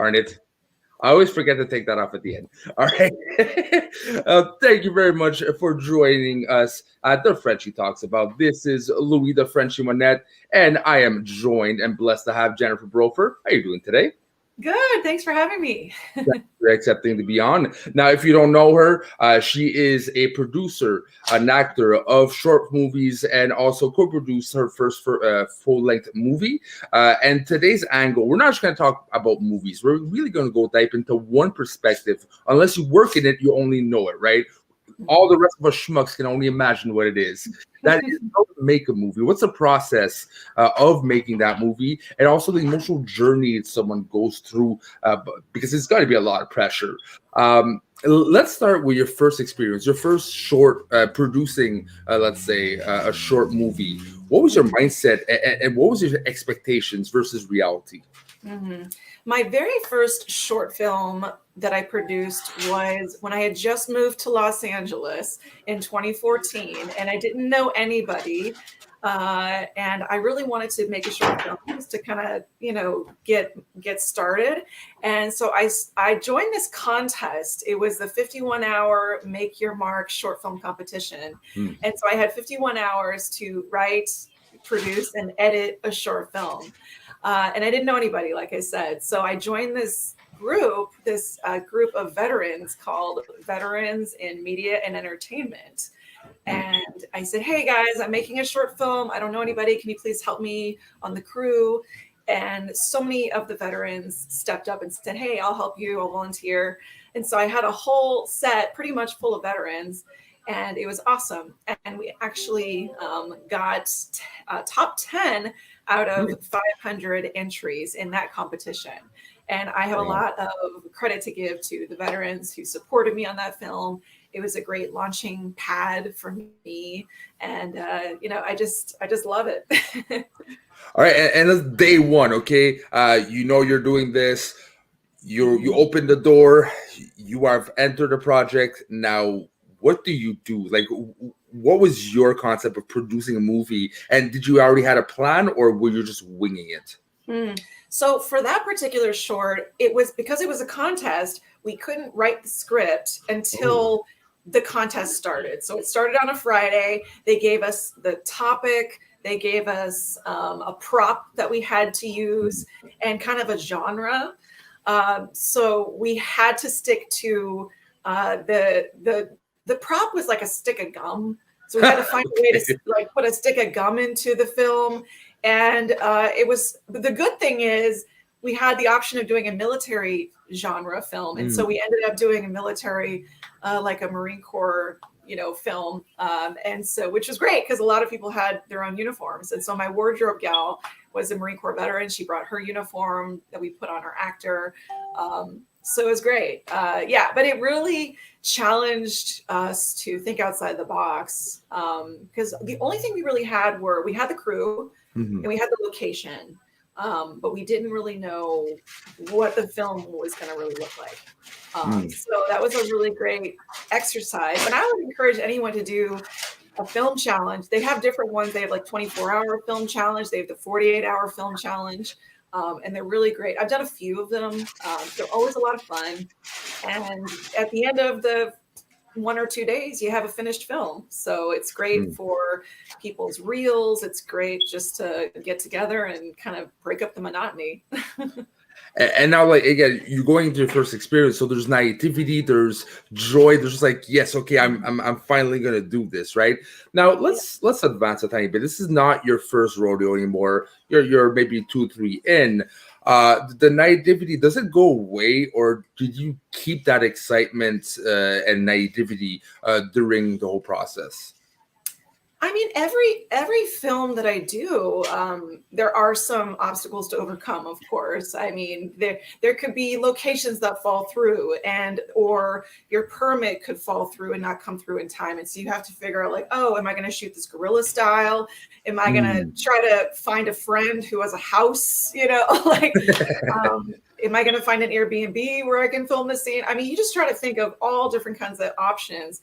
Darn it. I always forget to take that off at the end. All right. Thank you very much for joining us at the Frenchie Talks About. This is Louis the Frenchie Monette, and I am joined and blessed to have Jennifer Brofer. How are you doing today? Good. Thanks for having me. For accepting to be on. Now, if you don't know her, she is a producer, an actor of short movies, and also co-produced her first full-length movie. And today's angle, we're not just going to talk about movies. We're really going to go deep into one perspective. Unless you work in it, you only know it, right? All the rest of us schmucks can only imagine what it is. That is how to make a movie. What's the process of making that movie, and also the emotional journey someone goes through, because it's got to be a lot of pressure. Let's start with your first experience, your first short producing, let's say, a short movie. What was your mindset, and what was your expectations versus reality? Mm-hmm. My very first short film that I produced was when I had just moved to Los Angeles in 2014, and I didn't know anybody. And I really wanted to make a short film just to kind of, get started. And so I joined this contest. It was the 51-hour Make Your Mark short film competition. And so I had 51 hours to write, produce, and edit a short film. And I didn't know anybody, like I said. So I joined this group of veterans called Veterans in Media and Entertainment. And I said, hey guys, I'm making a short film. I don't know anybody. Can you please help me on the crew? And so many of the veterans stepped up and said, hey, I'll help you. I'll volunteer. And so I had a whole set pretty much full of veterans. And it was awesome. And we actually got top 10 out of 500 entries in that competition. And I have a lot of credit to give to the veterans who supported me on that film. It was a great launching pad for me. And, I just love it. All right. And it's day one, okay? You're doing this. You open the door. You have entered the project. Now, what do you do? Like, what was your concept of producing a movie? And did you already had a plan, or were you just winging it? So for that particular short, it was because it was a contest, we couldn't write the script until the contest started. So it started on a Friday. They gave us the topic. They gave us a prop that we had to use and kind of a genre. So we had to stick to the prop was like a stick of gum. So we had to find a way to put a stick of gum into the film. And it was, the good thing is we had the option of doing a military genre film. And so we ended up doing a military, like a Marine Corps, film. And so, which was great because a lot of people had their own uniforms. And so my wardrobe gal was a Marine Corps veteran. She brought her uniform that we put on our actor. So it was great. But it really challenged us to think outside the box, because the only thing we really had we had the crew and we had the location, but we didn't really know what the film was going to really look like. So that was a really great exercise. And I would encourage anyone to do a film challenge. They have different ones. They have like 24-hour film challenge. They have the 48-hour film challenge. And they're really great. I've done a few of them. They're always a lot of fun. And at the end of the 1 or 2 days, you have a finished film. So it's great for people's reels. It's great just to get together and kind of break up the monotony. And now, like, again, you're going into your first experience, so there's naivety, there's joy, there's just like, yes, okay, I'm finally gonna do this, right? Now let's advance a tiny bit. This is not your first rodeo anymore. You're maybe 2-3 in. The naivety, does it go away, or did you keep that excitement and naivety during the whole process? I mean, every film that I do, there are some obstacles to overcome, of course. I mean, there could be locations that fall through, or your permit could fall through and not come through in time. And so you have to figure out, like, oh, am I going to shoot this guerrilla style? Am I going to try to find a friend who has a house, like, am I going to find an Airbnb where I can film the scene? I mean, you just try to think of all different kinds of options.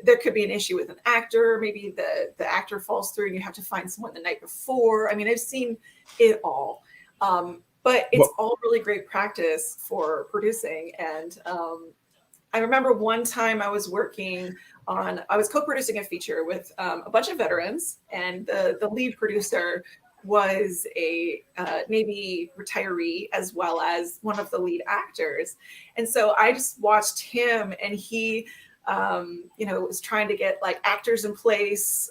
There could be an issue with an actor. Maybe the actor falls through and you have to find someone the night before. I mean, I've seen it all. but it's all really great practice for producing. And I remember one time I was co-producing a feature with a bunch of veterans, and the lead producer was a Navy retiree as well as one of the lead actors. And so I just watched him, and he was trying to get like actors in place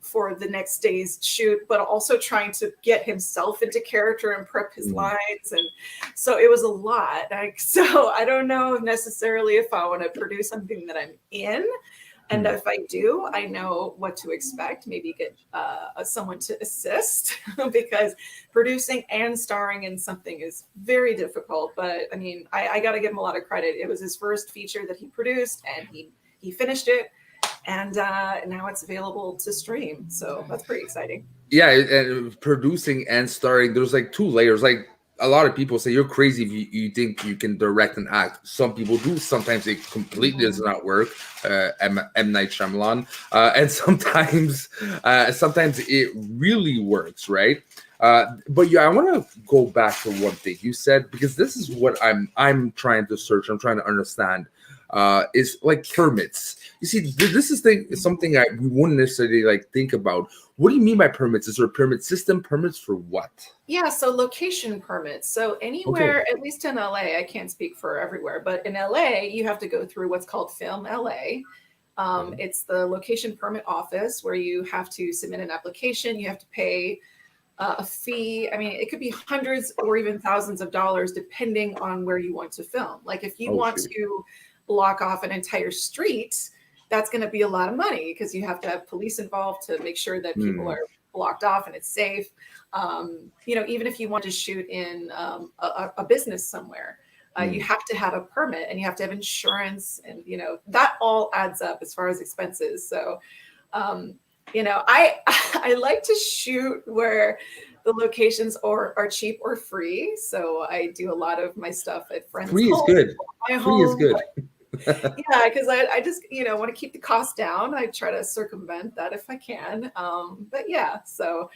for the next day's shoot, but also trying to get himself into character and prep his lines. And so it was a lot. So I don't know necessarily if I want to produce something that I'm in. And if I do, I know what to expect. Maybe get someone to assist because producing and starring in something is very difficult. But I mean, I got to give him a lot of credit. It was his first feature that he produced, and he finished it, and now it's available to stream. So that's pretty exciting. Yeah, and producing and starring, there's like two layers. Like a lot of people say you're crazy if you think you can direct and act. Some people do. Sometimes it completely does not work. M. Night Shyamalan, and sometimes it really works, right? But yeah, I want to go back to one thing you said, because this is what I'm trying to search. I'm trying to understand. Is like permits. You see, this is something we wouldn't necessarily like think about. What do you mean by permits? Is there a permit system? Permits for what? Yeah, so location permits. So anywhere, at least in LA, I can't speak for everywhere, but in LA, you have to go through what's called Film LA. It's the location permit office where you have to submit an application. You have to pay a fee. I mean, it could be hundreds or even thousands of dollars depending on where you want to film. Like if you want to block off an entire street, that's going to be a lot of money because you have to have police involved to make sure that people are blocked off and it's safe. Even if you want to shoot in a business somewhere, you have to have a permit and you have to have insurance, and that all adds up as far as expenses. So I like to shoot where the locations are cheap or free. So I do a lot of my stuff at friends' Free is good. Free is good. Yeah, because I just want to keep the cost down. I try to circumvent that if I can. But yeah, so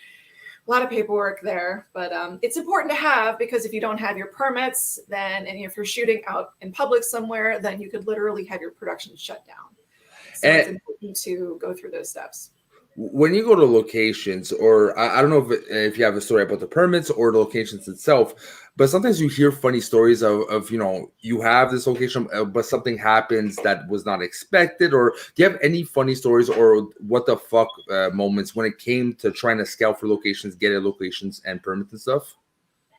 a lot of paperwork there, but it's important to have, because if you don't have your permits, and if you're shooting out in public somewhere, then you could literally have your production shut down. So it's important to go through those steps. When you go to locations, or I don't know if you have a story about the permits or the locations itself, but sometimes you hear funny stories of you have this location, but something happens that was not expected. Or do you have any funny stories or what the fuck moments when it came to trying to scout for locations, get locations and permits and stuff?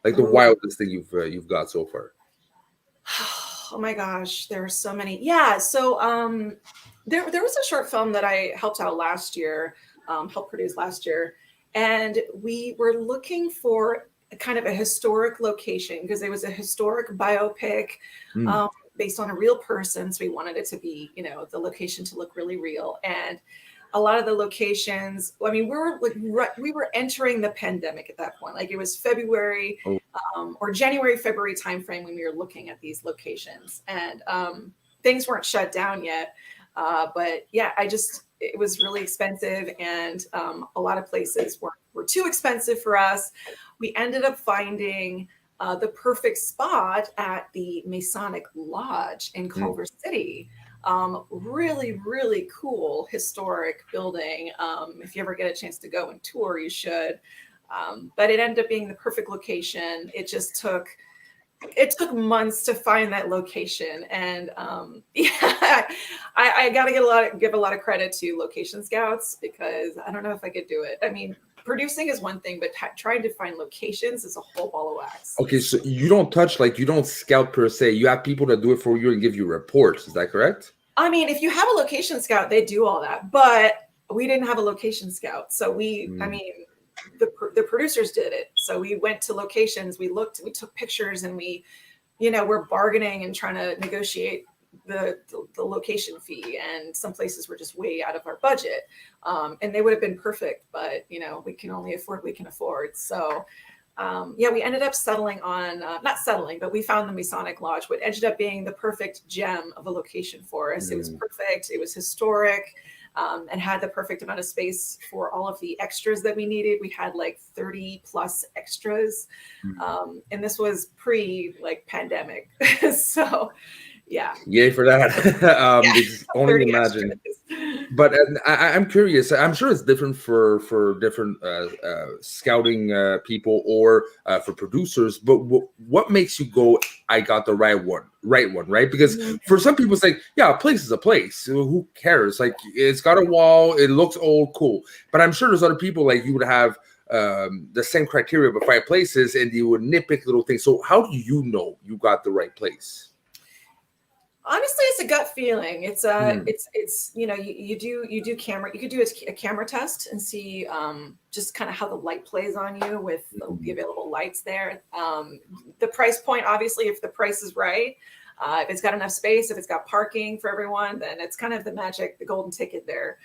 Like the wildest thing you've got so far. Oh my gosh, there are so many. Yeah, so there was a short film that I helped produce last year, and we were looking for kind of a historic location because it was a historic biopic based on a real person. So we wanted it to be, the location to look really real. And a lot of the locations, I mean, we were entering the pandemic at that point. Like it was February or January, February timeframe when we were looking at these locations, and things weren't shut down yet. But yeah, it was really expensive, and a lot of places were too expensive for us. We ended up finding the perfect spot at the Masonic Lodge in Culver City. Really, really cool historic building. If you ever get a chance to go and tour, you should. But it ended up being the perfect location. It took months to find that location. And I got to give a lot of credit to location scouts, because I don't know if I could do it. I mean, producing is one thing, but trying to find locations is a whole ball of wax. Okay, so you don't you don't scout per se. You have people that do it for you and give you reports. Is that correct? I mean, if you have a location scout, they do all that. But we didn't have a location scout. So the producers did it. So we went to locations, we looked, we took pictures, and we're bargaining and trying to negotiate the location fee. And some places were just way out of our budget. And they would have been perfect, but we can only afford what we can afford. So we ended up settling on, not settling, but we found the Masonic Lodge, what ended up being the perfect gem of a location for us. It was perfect. It was historic. and had the perfect amount of space for all of the extras that we needed. We had like 30 plus extras. And this was pre like pandemic. So yeah. Yay for that. Yeah, Just only 30 imagine. extras. But I'm curious. I'm sure it's different for different scouting people or for producers. But what makes you go, I got the right one, right? Because for some people, it's like, yeah, a place is a place. So who cares? Like, it's got a wall. It looks old, cool. But I'm sure there's other people like you would have the same criteria but 5 places, and you would nitpick little things. So how do you know you got the right place? Honestly, it's a gut feeling. It's you know, you do camera, you could do a camera test and see just kind of how the light plays on you with the available lights there. The price point, obviously, if the price is right, if it's got enough space, if it's got parking for everyone, then it's kind of the magic, the golden ticket there.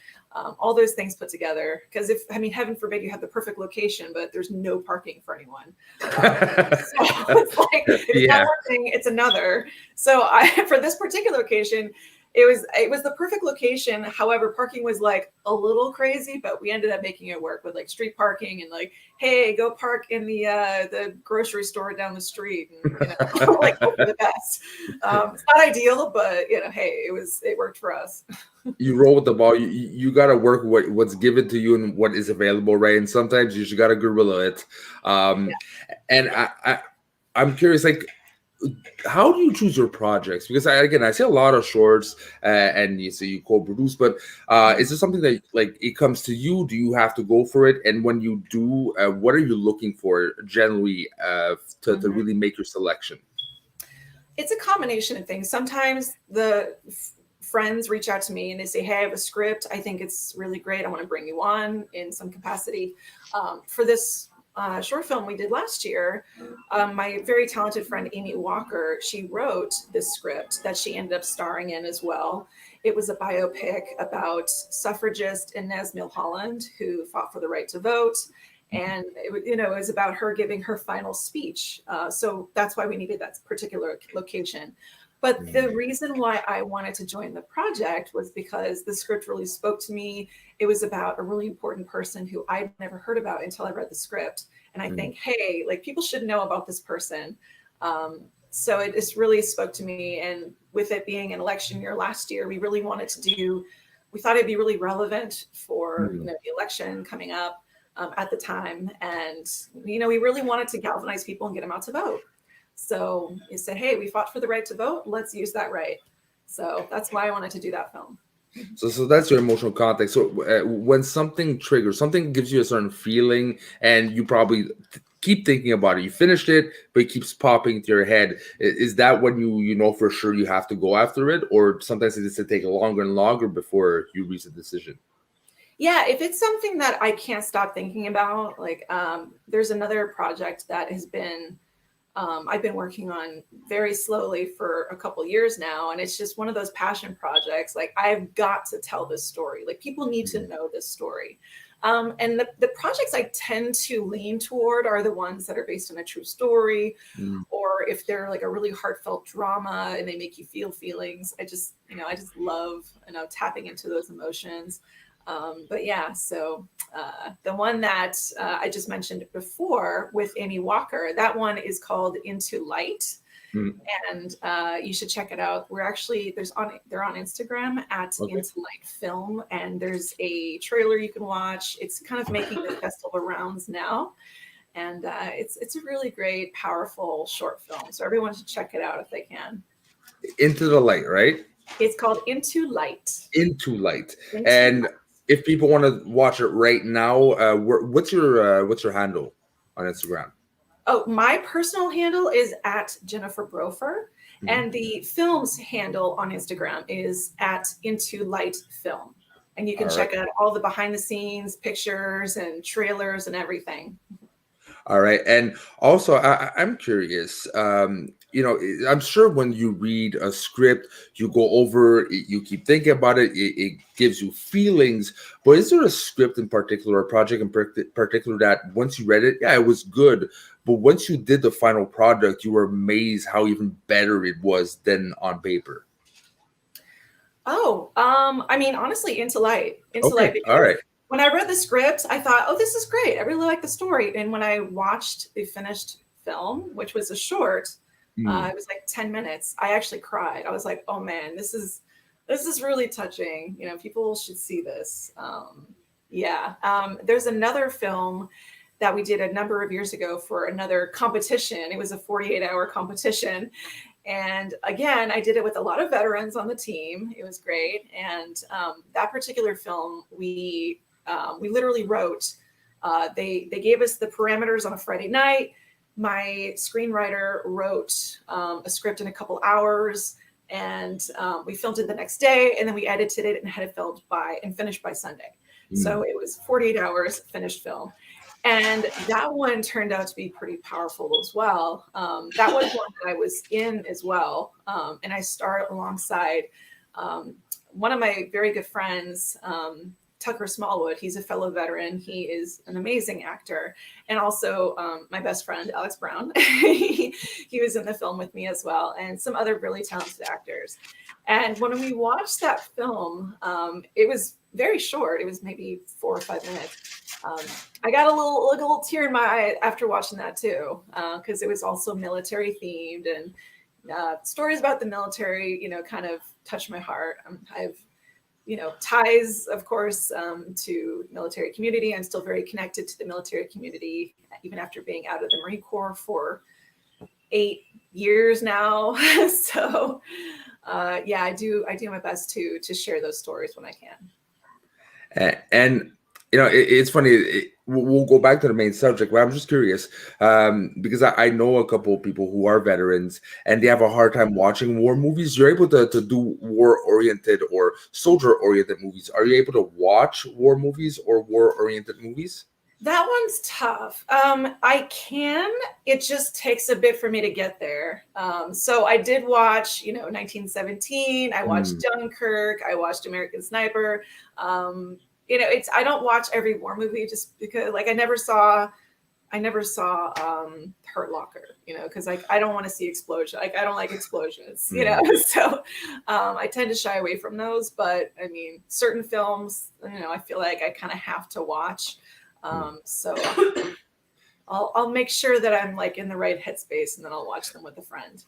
All those things put together. Because heaven forbid you have the perfect location, but there's no parking for anyone. So it's like, if it's not one thing, it's another. So for this particular location, it was the perfect location. However, parking was like a little crazy, but we ended up making it work with like street parking and like, hey, go park in the grocery store down the street, and like hope for the best. It's not ideal, but hey, it worked for us. You roll with the ball. You got to work what's given to you and what is available, right? And sometimes you just got to gorilla it. And I'm curious, like, how do you choose your projects? Because I see a lot of shorts, and you say you co-produce, but is this something that like it comes to you? Do you have to go for it? And when you do, what are you looking for generally to really make your selection? It's a combination of things. Sometimes the friends reach out to me and they say, hey, I have a script. I think it's really great. I want to bring you on in some capacity. For this short film we did last year, my very talented friend Amy Walker, she wrote this script that she ended up starring in as well. It was a biopic about suffragist Inez Milholland, who fought for the right to vote. And it was about her giving her final speech. So that's why we needed that particular location. But the reason why I wanted to join the project was because the script really spoke to me. It was about a really important person who I'd never heard about until I read the script. And I think, hey, like people should know about this person. So it just really spoke to me. And with it being an election year last year, we really wanted to we thought it'd be really relevant for the election coming up at the time. And, we really wanted to galvanize people and get them out to vote. So you said, hey, we fought for the right to vote. Let's use that right. So that's why I wanted to do that film. So that's your emotional context. So when something triggers, something gives you a certain feeling, and you probably keep thinking about it. You finished it, but it keeps popping into your head. Is that when you know for sure you have to go after it, or sometimes it's to take longer and longer before you reach a decision? Yeah, if it's something that I can't stop thinking about, like there's another project that has been I've been working on very slowly for a couple years now. And it's just one of those passion projects. Like, I've got to tell this story. Like, people need to know this story. And the projects I tend to lean toward are the ones that are based on a true story, or if they're like a really heartfelt drama and they make you feel feelings. I just love, tapping into those emotions. But yeah, so the one that I just mentioned before with Amy Walker, that one is called Into Light. And you should check it out. They're on Instagram at Into Light Film, and there's a trailer you can watch. It's kind of making the festival rounds now. And it's a really great, powerful short film. So everyone should check it out if they can. Into the Light, right? It's called Into Light. Into Light. And if people want to watch it right now, what's your handle on Instagram? Oh, my personal handle is at Jennifer Brofer, and the film's handle on Instagram is at Into Light Film. And you can check out all the behind the scenes pictures and trailers and everything. All right. And also, I'm curious, I'm sure when you read a script, you go over it, you keep thinking about it, it gives you feelings. But is there a script in particular, a project in particular that once you read it, yeah, it was good. But once you did the final product, you were amazed how even better it was than on paper? I mean, honestly, Into Light, Okay, all because right. when I read the script, I thought, oh, this is great. I really like the story. And when I watched the finished film, which was a short, Mm. it was like 10 minutes. I actually cried. I was like, oh man, this is really touching. You know, people should see this. Yeah. There's another film that we did a number of years ago for another competition. It was a 48-hour competition. And again, I did it with a lot of veterans on the team. It was great. And that particular film, we literally wrote. They gave us the parameters on a Friday night. My screenwriter wrote a script in a couple hours, and we filmed it the next day, and then we edited it and had it filmed by and finished by Sunday. So Mm. it was 48 hours finished film. And that one turned out to be pretty powerful as well. That was one that I was in as well. And I starred alongside one of my very good friends, Tucker Smallwood. He's a fellow veteran. He is an amazing actor. And also my best friend, Alex Brown. He was in the film with me as well, and some other really talented actors. And when we watched that film, it was very short. It was maybe 4 or 5 minutes. I got a little tear in my eye after watching that too, because it was also military themed, and stories about the military, you know, kind of touched my heart. I've, you know, ties, of course, to military community. I'm still very connected to the military community, even after being out of the Marine Corps for 8 years now. So, yeah, I do my best to share those stories when I can. And you know, it's funny. We'll go back to the main subject, but I'm just curious because I know a couple of people who are veterans and they have a hard time watching war movies. You're able to do war-oriented or soldier-oriented movies. Are you able to watch war movies or war-oriented movies? That one's tough. I can. It just takes a bit for me to get there. So I did watch, you know, 1917. I watched Mm. Dunkirk. I watched American Sniper. You know, it's I don't watch every war movie just because, like, I never saw Hurt Locker. You know, because like I don't want to see explosion. Like I don't like explosions. You know, Mm. so I tend to shy away from those. But I mean, certain films, you know, I feel like I kind of have to watch. So I'll make sure that I'm like in the right headspace, and then I'll watch them with a friend.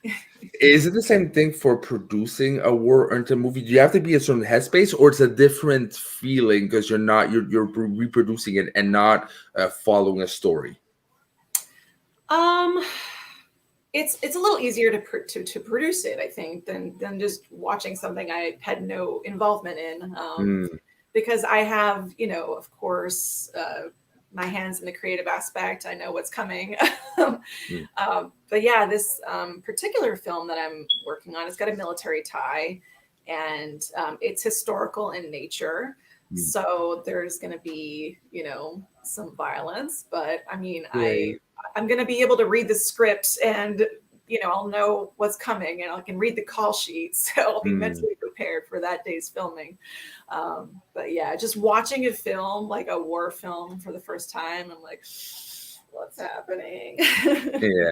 Is it the same thing for producing a war-oriented movie? Do you have to be a certain headspace, or it's a different feeling because you're reproducing it and not following a story? um, it's a little easier to produce it, I think, than just watching something I had no involvement in. Mm. Because I have, you know, of course, my hands in the creative aspect. I know what's coming. Mm. But yeah, this particular film that I'm working on has got a military tie, and it's historical in nature. Mm. So there's going to be, you know, some violence, but I mean, Yeah. I'm going to be able to read the script, and you know, I'll know what's coming, and I can read the call sheet, so I'll be Mm. mentally prepared for that day's filming. But yeah, just watching a film, like a war film for the first time, I'm like, what's happening? Yeah.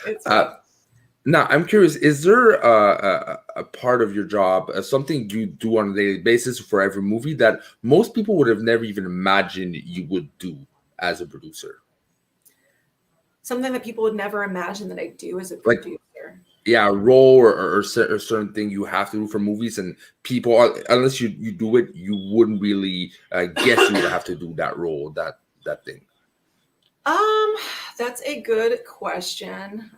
It's rough. Uh, Now, I'm curious, is there a part of your job, something you do on a daily basis for every movie that most people would have never even imagined you would do as a producer? Something that people would never imagine that I do as a Like, producer. yeah, a role or certain thing you have to do for movies, and people, unless you do it, you wouldn't really guess you would have to do that role, that thing. Um, that's a good question.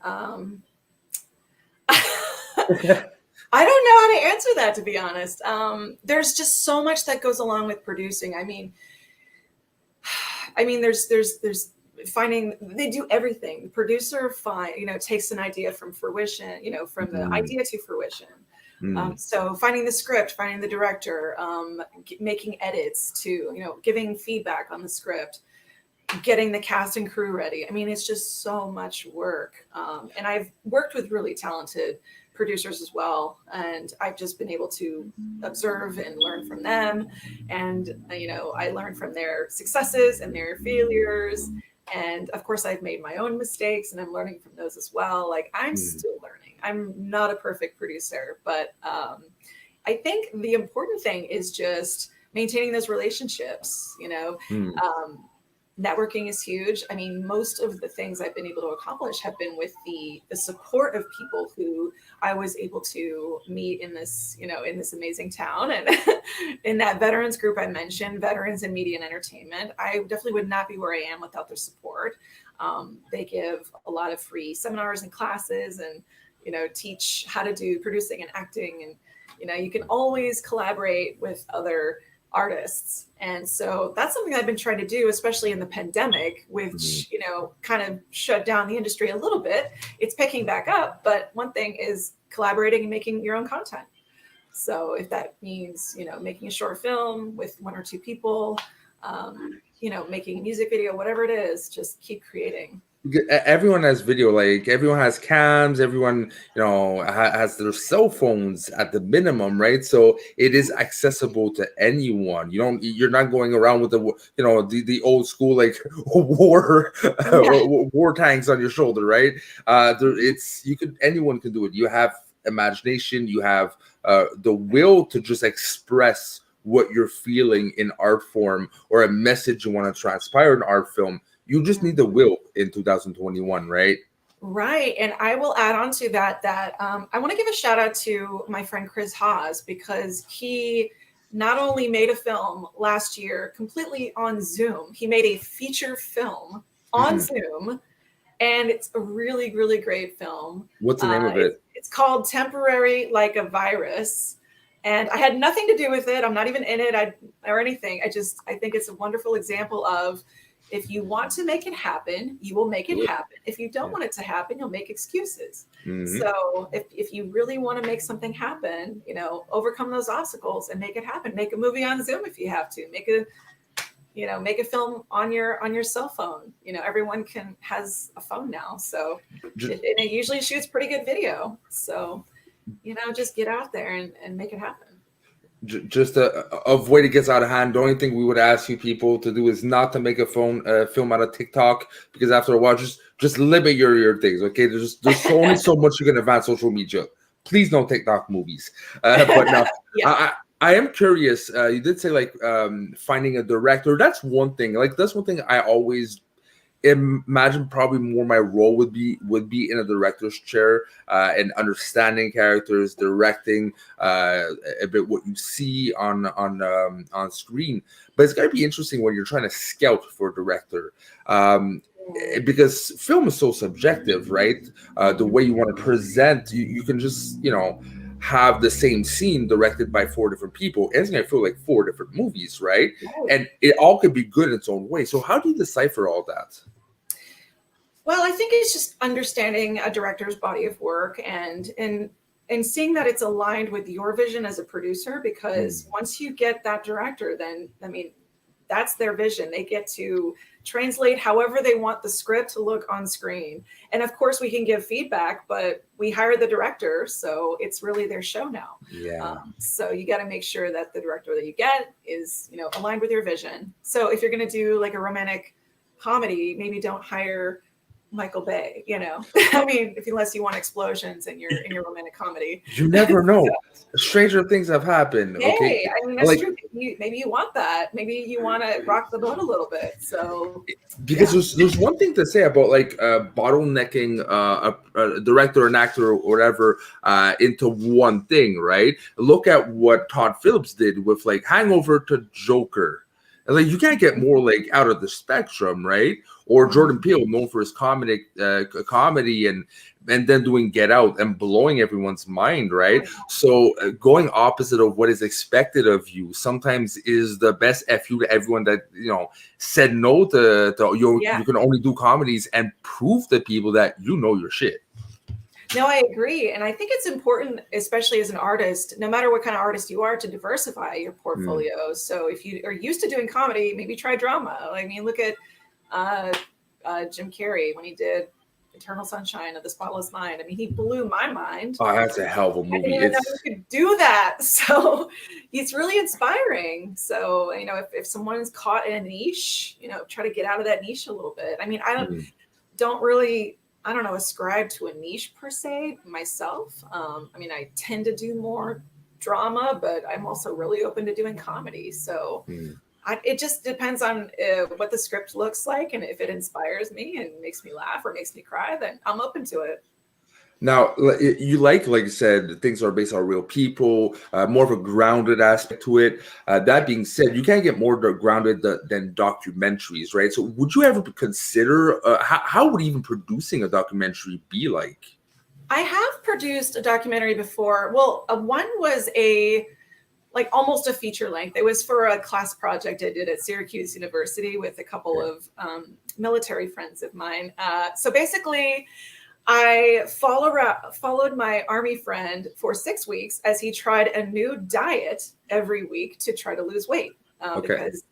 I don't know how to answer that, to be honest. There's just so much that goes along with producing. I mean, there's finding, they do everything. The producer find, you know, takes an idea from fruition, you know, from the Mm. idea to fruition. Mm. So finding the script, finding the director, making edits to, you know, giving feedback on the script, getting the cast and crew ready. I mean, it's just so much work. And I've worked with really talented producers as well. And I've just been able to observe and learn from them. And, you know, I learn from their successes and their failures. And of course, I've made my own mistakes, and I'm learning from those as well. Like, I'm Mm. still learning. I'm not a perfect producer, but I think the important thing is just maintaining those relationships, networking is huge. I mean, most of the things I've been able to accomplish have been with the support of people who I was able to meet in this, in this amazing town. And in that veterans group I mentioned, Veterans in Media and Entertainment, I definitely would not be where I am without their support. They give a lot of free seminars and classes and, teach how to do producing and acting. And, you can always collaborate with other artists. And so that's something I've been trying to do, especially in the pandemic, which, kind of shut down the industry a little bit. It's picking back up. But one thing is collaborating and making your own content. So if that means, making a short film with one or two people, making a music video, whatever it is, just keep creating. Everyone has video, like everyone has cams, everyone has their cell phones at the minimum, right? So it is accessible to anyone. You're not going around with the old school like war tanks on your shoulder, right? Anyone can do it. You have imagination, you have the will to just express what you're feeling in art form or a message you want to transpire in art film. You just need the will in 2021, right? Right. And I will add on to that I want to give a shout out to my friend Chris Haas, because he not only made a film last year completely on Zoom, he made a feature film on Zoom, and it's a really, really great film. What's the name of it? It's called Temporary Like a Virus. And I had nothing to do with it. I'm not even in it or anything. I think it's a wonderful example of, if you want to make it happen, you will make it happen. If you don't want it to happen, you'll make excuses. So if you really want to make something happen, overcome those obstacles and make it happen. Make a movie on Zoom if you have to. Make a film on your cell phone. Everyone has a phone now. So it usually shoots pretty good video. So, just get out there and make it happen. Just avoid it gets out of hand. The only thing we would ask you people to do is not to make a film out of TikTok, because after a while, just limit your things. Okay, there's only so much you can advance social media. Please no TikTok movies. But now, I am curious. You did say like finding a director. That's one thing. Like that's one thing I always imagine probably more my role would be in a director's chair and understanding characters, directing a bit what you see on screen. But it's got to be interesting when you're trying to scout for a director, because film is so subjective, right? The way you want to present, you can just have the same scene directed by 4 different people, and it's gonna feel like 4 different movies, right? And it all could be good in its own way. So how do you decipher all that? Well, I think it's just understanding a director's body of work and seeing that it's aligned with your vision as a producer, because once you get that director, then, that's their vision. They get to translate however they want the script to look on screen. And of course we can give feedback, but we hire the director, so it's really their show now. So you got to make sure that the director that you get is, aligned with your vision. So if you're going to do like a romantic comedy, maybe don't hire Michael Bay, unless you want explosions in your romantic comedy. You never know. Stranger things have happened. Hey, okay, that's true. Maybe you want that. Maybe you want to rock the boat a little bit. So because there's one thing to say about like bottlenecking a director, an actor, or whatever into one thing, right? Look at what Todd Phillips did with like Hangover to Joker. Like you can't get more like out of the spectrum, right? Or Jordan Peele, known for his comedy and then doing Get Out and blowing everyone's mind, right? So going opposite of what is expected of you sometimes is the best FU to everyone that said no to you can only do comedies, and prove to people that your shit. No, I agree. And I think it's important, especially as an artist, no matter what kind of artist you are, to diversify your portfolio. So if you are used to doing comedy, maybe try drama. Look at Jim Carrey when he did Eternal Sunshine of the Spotless Mind. He blew my mind. Oh, that's a hell of a movie. I didn't even know he could do that. So it's really inspiring. So, if someone's caught in a niche, try to get out of that niche a little bit. I don't know, ascribe to a niche per se myself. I tend to do more drama, but I'm also really open to doing comedy. So it just depends on what the script looks like, and if it inspires me and makes me laugh or makes me cry, then I'm open to it. Now, you like you said, things are based on real people, more of a grounded aspect to it. That being said, you can't get more grounded than documentaries, right? So would you ever consider, how would even producing a documentary be like? I have produced a documentary before. Well, one was almost a feature length. It was for a class project I did at Syracuse University with a couple of military friends of mine. So basically, I followed my Army friend for 6 weeks as he tried a new diet every week to try to lose weight, because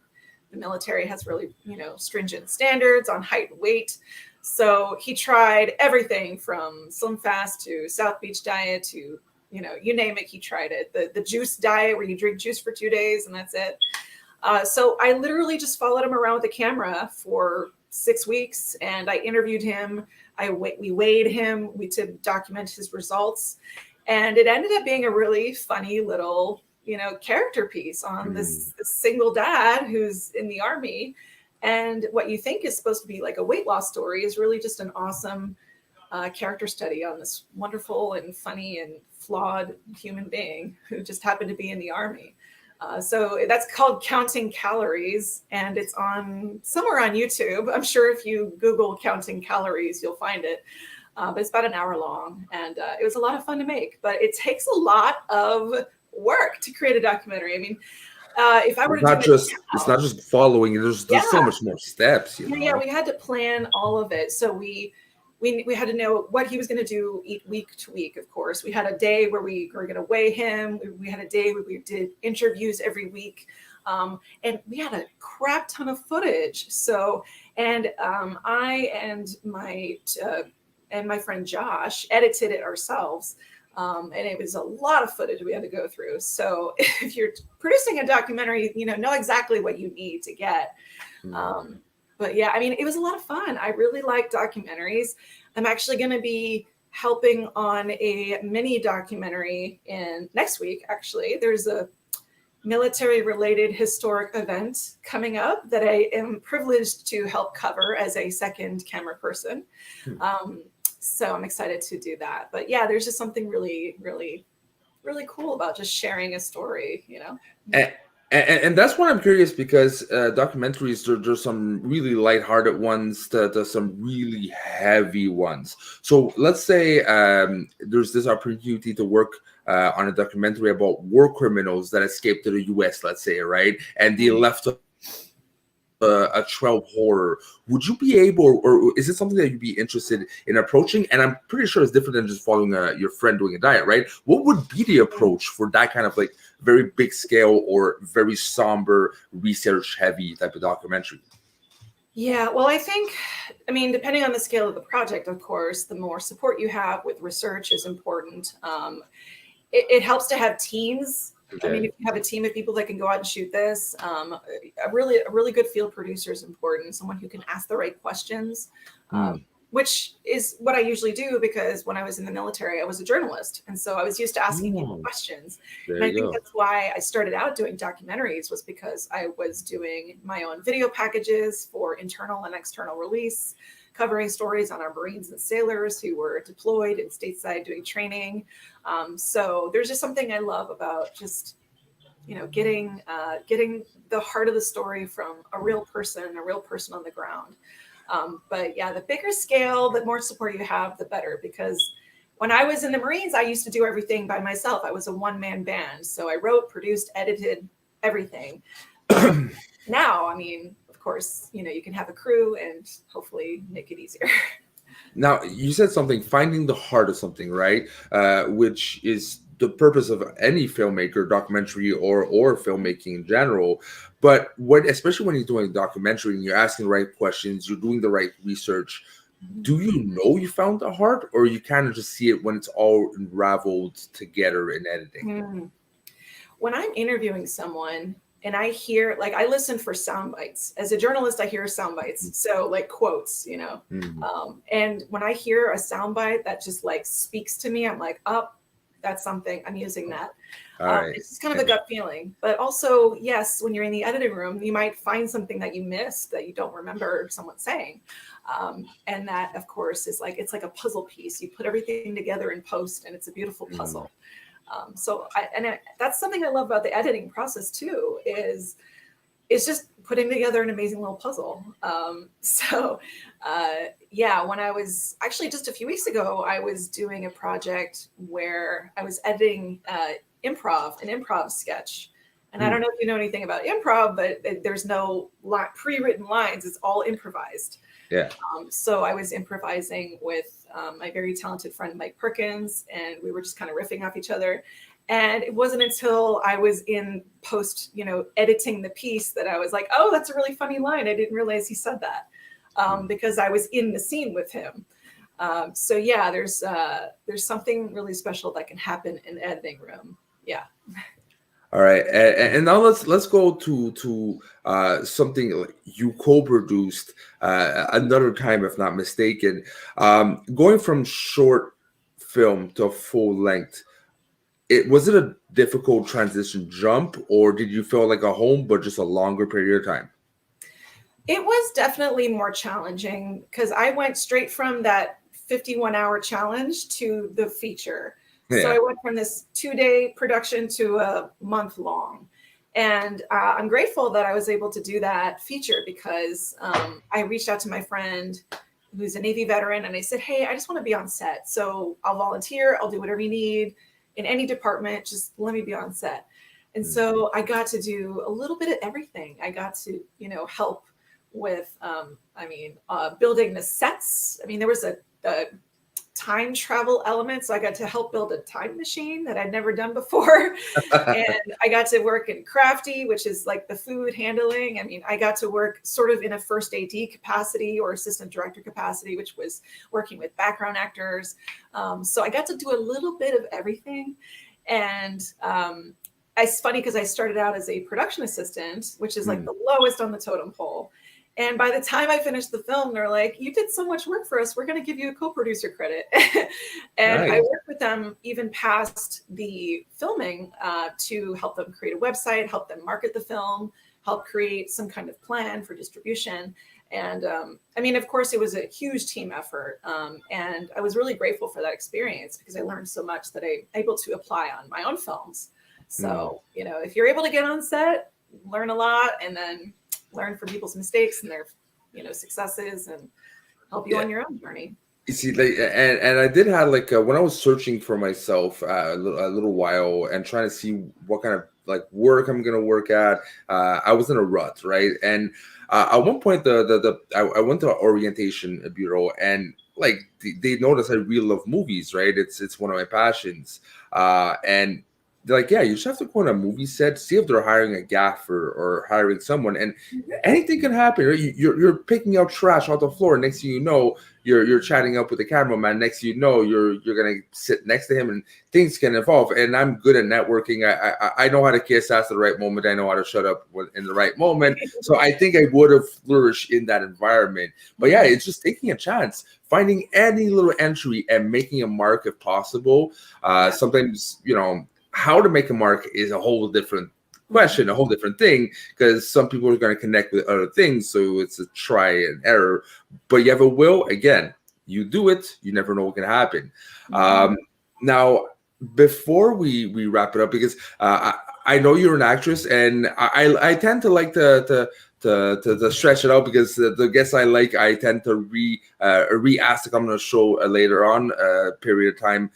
the military has really, stringent standards on height and weight. So he tried everything from Slim Fast to South Beach diet to, you name it, he tried it. The juice diet where you drink juice for 2 days and that's it. So I literally just followed him around with a camera for 6 weeks, and I interviewed him. We weighed him. To document his results, and it ended up being a really funny little, character piece on this single dad who's in the Army, and what you think is supposed to be like a weight loss story is really just an awesome character study on this wonderful and funny and flawed human being who just happened to be in the Army. So that's called Counting Calories, and it's somewhere on YouTube. I'm sure if you Google Counting Calories, you'll find it. But it's about an hour long, and it was a lot of fun to make. But it takes a lot of work to create a documentary. I mean, if I were it's not just following. There's so much more steps. Yeah, we had to plan all of it. So we had to know what he was going to do week to week. Of course, we had a day where we were going to weigh him. We had a day where we did interviews every week, and we had a crap ton of footage. So, and I and my friend Josh edited it ourselves, and it was a lot of footage we had to go through. So, if you're producing a documentary, know exactly what you need to get. But yeah, I mean, it was a lot of fun. I really like documentaries. I'm actually going to be helping on a mini documentary next week. Actually, there's a military-related historic event coming up that I am privileged to help cover as a second camera person. So I'm excited to do that. But yeah, there's just something really, really, really cool about just sharing a story, And that's why I'm curious, because documentaries, there's some really lighthearted ones to some really heavy ones. So let's say there's this opportunity to work on a documentary about war criminals that escaped to the U.S., let's say, right? And they left a trail of horror. Would you be able, or is it something that you'd be interested in approaching? And I'm pretty sure it's different than just following your friend doing a diet, right? What would be the approach for that kind of very big scale or very somber, research heavy type of documentary? Yeah, well, I mean, depending on the scale of the project, of course, the more support you have with research is important. It helps to have teams. Okay. I mean, if you have a team of people that can go out and shoot this, a really good field producer is important. Someone who can ask the right questions, which is what I usually do, because when I was in the military, I was a journalist. And so I was used to asking people questions. And I think that's why I started out doing documentaries, was because I was doing my own video packages for internal and external release, covering stories on our Marines and sailors who were deployed and stateside doing training. So there's just something I love about just, getting the heart of the story from a real person on the ground. But yeah, the bigger scale, the more support you have, the better. Because when I was in the Marines, I used to do everything by myself. I was a one-man band. So I wrote, produced, edited everything. Now, I mean, of course, you can have a crew and hopefully make it easier. Now, you said something, finding the heart of something, right? Which is the purpose of any filmmaker, documentary, or filmmaking in general. But especially when you're doing a documentary and you're asking the right questions, you're doing the right research, do you know you found the heart, or you kind of just see it when it's all unraveled together in editing? When I'm interviewing someone and I hear, I listen for sound bites. As a journalist, I hear sound bites. So quotes, and when I hear a sound bite that just speaks to me, I'm like, oh, that's something, I'm using that. All right. It's just kind of a gut feeling. But also, yes, when you're in the editing room, you might find something that you missed that you don't remember someone saying. And that, of course, is like, it's like a puzzle piece. You put everything together in post and it's a beautiful puzzle. That's something I love about the editing process too, is it's just putting together an amazing little puzzle. When I was actually just a few weeks ago, I was doing a project where I was editing an improv sketch. And I don't know if you know anything about improv, but there's no pre-written lines. It's all improvised. Yeah. So I was improvising with my very talented friend, Mike Perkins, and we were just kind of riffing off each other. And it wasn't until I was in post, editing the piece that I was like, oh, that's a really funny line. I didn't realize he said that because I was in the scene with him. There's something really special that can happen in the editing room. Yeah. All right, and now let's go to something you co-produced another time, if not mistaken. Going from short film to full length. Was it a difficult transition jump, or did you feel like a home, but just a longer period of time? It was definitely more challenging because I went straight from that 51-hour challenge to the feature. Yeah. So I went from this 2-day production to a month long. And I'm grateful that I was able to do that feature because I reached out to my friend who's a Navy veteran and I said, hey, I just want to be on set. So I'll volunteer. I'll do whatever you need. In any department, just let me be on set. And so I got to do a little bit of everything. I got to, help with, building the sets. There was a time travel element. So I got to help build a time machine that I'd never done before. And I got to work in crafty, which is like the food handling. I got to work sort of in a first AD capacity or assistant director capacity, which was working with background actors. So I got to do a little bit of everything. And it's funny because I started out as a production assistant, which is like the lowest on the totem pole. And by the time I finished the film, they're like, you did so much work for us. We're going to give you a co-producer credit. And nice. I worked with them even past the filming to help them create a website, help them market the film, help create some kind of plan for distribution. And of course, it was a huge team effort. And I was really grateful for that experience because I learned so much that I'm able to apply on my own films. So, if you're able to get on set, learn a lot, and then learn from people's mistakes and their, successes, and help you on your own journey. You see, and I did have when I was searching for myself a little while and trying to see what kind of work I'm gonna work at. I was in a rut, right? And at one point, I went to an orientation bureau, and they noticed I really love movies, right? It's one of my passions, and they're like, yeah, you just have to go on a movie set, see if they're hiring a gaffer or hiring someone, and anything can happen. Right? You're picking up trash off the floor. Next thing you know, you're chatting up with the cameraman. Next thing you know, you're gonna sit next to him, and things can evolve. And I'm good at networking. I know how to kiss ass at the right moment. I know how to shut up in the right moment. So I think I would have flourished in that environment. But yeah, it's just taking a chance, finding any little entry and making a mark if possible. Sometimes, how to make a mark is a whole different question, a whole different thing, because some people are going to connect with other things. So it's a try and error. But you have a will, again, you do it, you never know what can happen. Now, before we wrap it up, because I know you're an actress, and I tend to like to stretch it out because the guests I tend to re-ask to come on the show later on period of time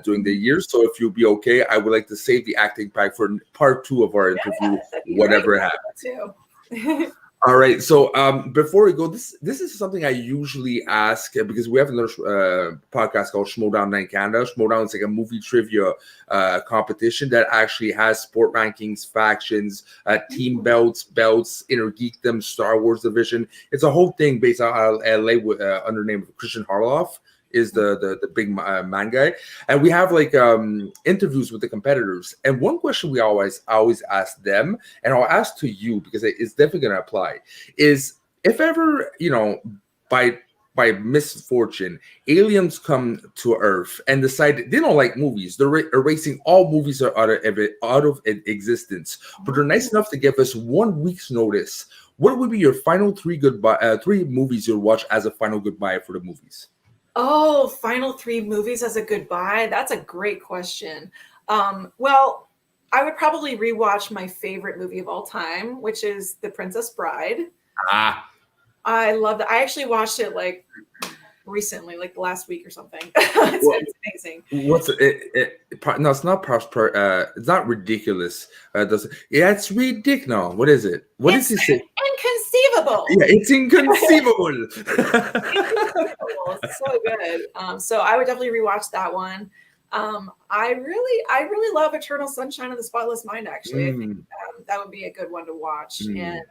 during the year. So if you'll be okay, I would like to save the acting pack for part 2 of our interview, whatever happens. Too. All right. So before we go, this is something I usually ask because we have another podcast called Schmodown Night Canada. Schmodown is like a movie trivia competition that actually has sport rankings, factions, team belts, inner geekdom, Star Wars division. It's a whole thing based out of LA under the name of Christian Harloff is the big man guy, and we have interviews with the competitors. And one question we always ask them, and I'll ask to you because it's definitely going to apply, is if ever by by misfortune, aliens come to Earth and decide they don't like movies. They're erasing all movies out of existence. But they're nice enough to give us 1 week's notice. What would be your final three movies you'll watch as a final goodbye for the movies? Oh, final 3 movies as a goodbye. That's a great question. Well, I would probably rewatch my favorite movie of all time, which is The Princess Bride. Ah, I love that. I actually watched it like recently, like last week or something. It's amazing. what's no, it's not it's not ridiculous. Yeah, it's ridiculous. No, what is it? What does he say? Inconceivable. Yeah, it's inconceivable. It's so good. So I would definitely rewatch that one. I really love Eternal Sunshine of the Spotless Mind. Actually, I think that would be a good one to watch. And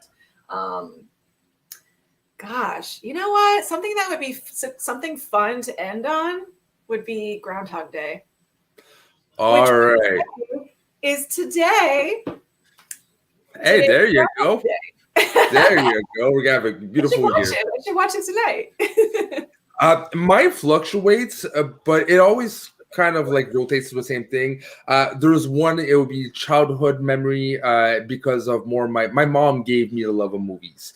gosh, you know what? Something that would be something fun to end on would be Groundhog Day. All right. Is today. Hey, there you go. There you go. We're gonna have a beautiful year. I should watch it tonight. Mine fluctuates, but it always kind of like rotates to the same thing. There's one, it would be childhood memory, because of more my mom gave me the love of movies.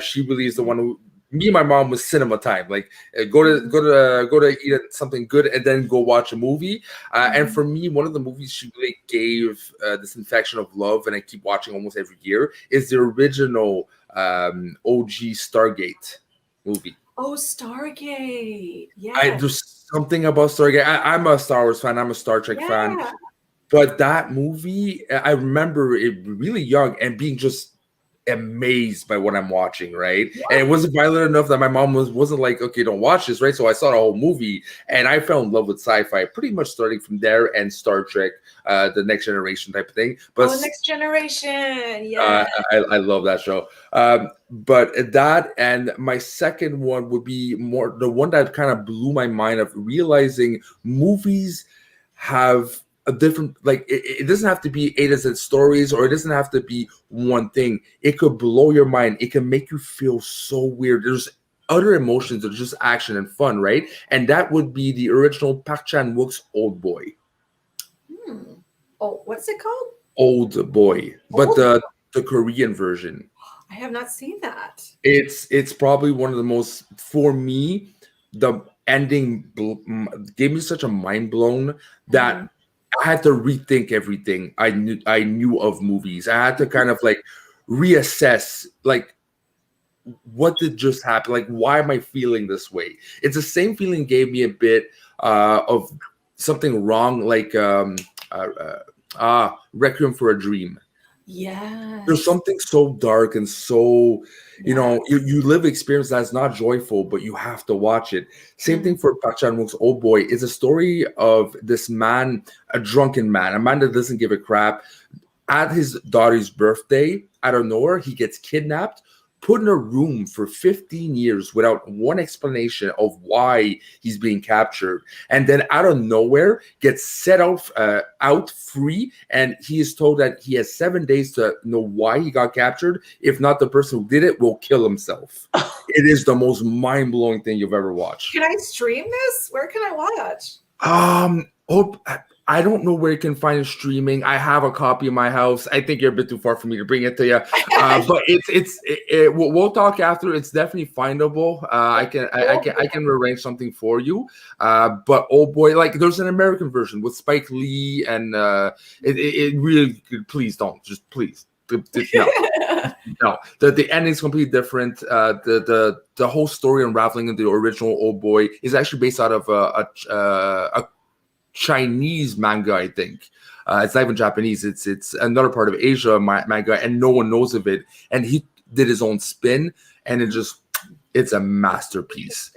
She really is the one who, me and my mom, was cinema time. Like go to eat something good and then go watch a movie. And for me, one of the movies she really gave this infection of love, and I keep watching almost every year, is the original OG Stargate movie. Oh, Stargate. Yeah. There's something about Stargate. I'm a Star Wars fan. I'm a Star Trek fan. But that movie, I remember it really young and being just amazed by what I'm watching, right? Yeah. And it wasn't violent enough that my mom wasn't like, okay, don't watch this, right? So I saw the whole movie and I fell in love with sci-fi pretty much starting from there, and Star Trek, the Next Generation type of thing. But Next Generation, yeah. I love that show. But that, and my second one would be more the one that kind of blew my mind, of realizing movies have a different, like, it doesn't have to be A to Z stories, or it doesn't have to be one thing. It could blow your mind. It can make you feel so weird. There's other emotions that are just action and fun, right? And that would be the original Park Chan-wook's Old Boy. Oh, what's it called? Old Boy. But the Korean version. I have not seen that. It's probably one of the most, for me, the ending gave me such a mind blown that I had to rethink everything I knew of movies. I had to kind of like reassess, like, what did just happen? Like, why am I feeling this way? It's the same feeling gave me a bit of something wrong, like Requiem for a Dream. Yeah. There's something so dark and so, you know, you live experience that's not joyful, but you have to watch it. Same thing for Park Chan-wook's Old Boy. It's a story of this man, a drunken man, a man that doesn't give a crap. At his daughter's birthday, out of nowhere, he gets kidnapped, put in a room for 15 years without one explanation of why he's being captured, and then out of nowhere gets set out free, and he is told that he has 7 days to know why he got captured. If not, the person who did it will kill himself. It is the most mind-blowing thing you've ever watched. Can I stream this? Where can I watch? I don't know where you can find it streaming. I have a copy in my house. I think you're a bit too far for me to bring it to you. But we'll talk after. It's definitely findable. I can arrange something for you. But oh boy, like, there's an American version with Spike Lee, and it really, please don't, just please. No, the ending's completely different. The whole story unraveling into the original Old Boy is actually based out of a Chinese manga, I think. It's not even Japanese. It's another part of Asia manga, and no one knows of it. And he did his own spin, and it's a masterpiece.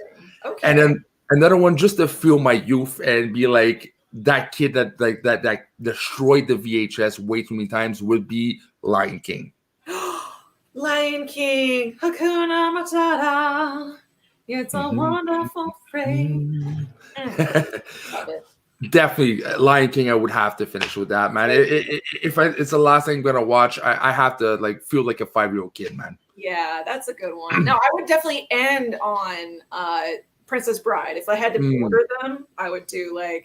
Okay. And then another one, just to feel my youth and be like, that kid that destroyed the VHS way too many times, would be Lion King. Lion King, Hakuna Matata. It's a wonderful phrase. Love it. Definitely, Lion King. I would have to finish with that, man. It's the last thing I'm gonna watch, I have to like feel like a 5-year-old kid, man. Yeah, that's a good one. No, I would definitely end on Princess Bride. If I had to order them, I would do like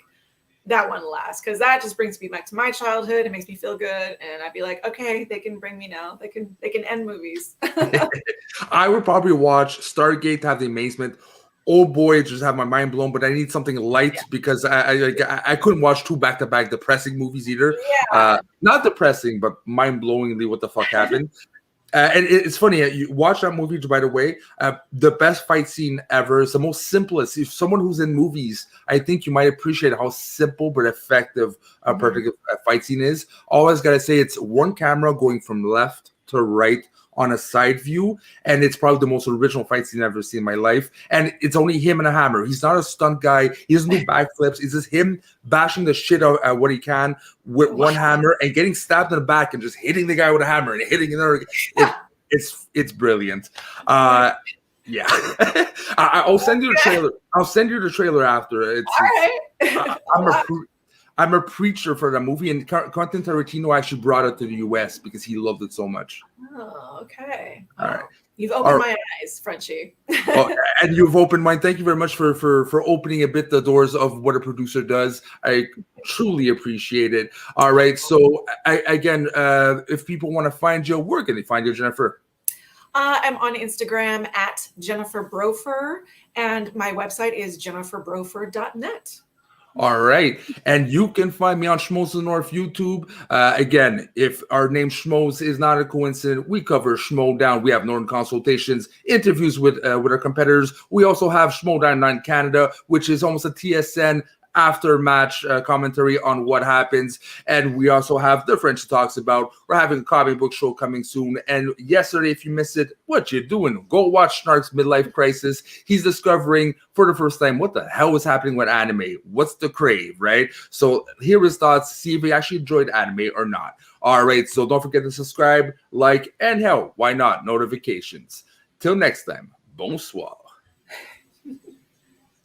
that one last, because that just brings me back to my childhood. It makes me feel good, and I'd be like, okay, they can bring me now. They can end movies. I would probably watch Stargate to have the amazement. Oh boy, just have my mind blown. But I need something light because I couldn't watch two back-to-back depressing movies either. Yeah. Not depressing, but mind-blowingly what the fuck happened. And it's funny, you watch that movie, by the way, the best fight scene ever. It's the most simplest. If someone who's in movies, I think you might appreciate how simple but effective a particular fight scene is. Always got to say it's one camera going from left to right on a side view, and it's probably the most original fight scene I've ever seen in my life. And it's only him and a hammer. He's not a stunt guy. He doesn't do backflips. It's just him bashing the shit out at what he can with one hammer and getting stabbed in the back and just hitting the guy with a hammer and hitting another. It's brilliant. Yeah. I'll send you the trailer. I'll send you the trailer after. I'm a preacher for that movie, and Quentin Tarantino actually brought it to the U.S. because he loved it so much. Oh, okay. All right. You've opened my eyes, Frenchie. And you've opened mine. Thank you very much for opening a bit the doors of what a producer does. I truly appreciate it. All right. So again, if people want to find you, where can they find you, Jennifer? I'm on Instagram at Jennifer Brofer, and my website is jenniferbrofer.net. All right. And you can find me on Schmoes of the North YouTube. Again, if our name Schmoes is not a coincidence, we cover Schmo Down. We have Northern Consultations, interviews with our competitors. We also have Schmo Down in Canada, which is almost a TSN after match commentary on what happens. And we also have the Frenchie Talks About. We're having a comic book show coming soon. And yesterday, if you missed it, what you doing? Go watch Snark's Midlife Crisis. He's discovering for the first time what the hell is happening with anime. What's the crave, right? So hear his thoughts, see if he actually enjoyed anime or not. All right, so don't forget to subscribe, like, and hell, why not? Notifications. Till next time, bonsoir.